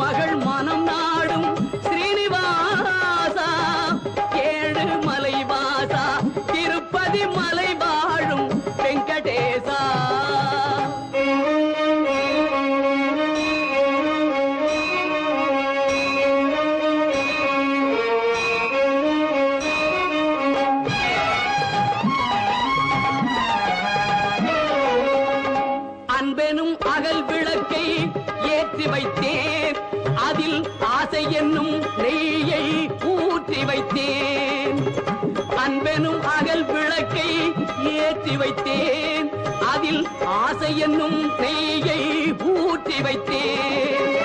மகள் மனம் நாடும் ஸ்ரீனிவாசா ஏழு மலை வாசா திருப்பதி மலை வாழும் வெங்கடேசா அன்பெனும் அகல் விளக்கை ஏற்றி வைத்தேன் அதில் ஆசை என்னும் நெய்யை ஊற்றி வைத்தேன் அன்பெனும் அகல் விளக்கை ஏற்றி வைத்தேன் அதில் ஆசை என்னும் நெய்யை ஊற்றி வைத்தேன்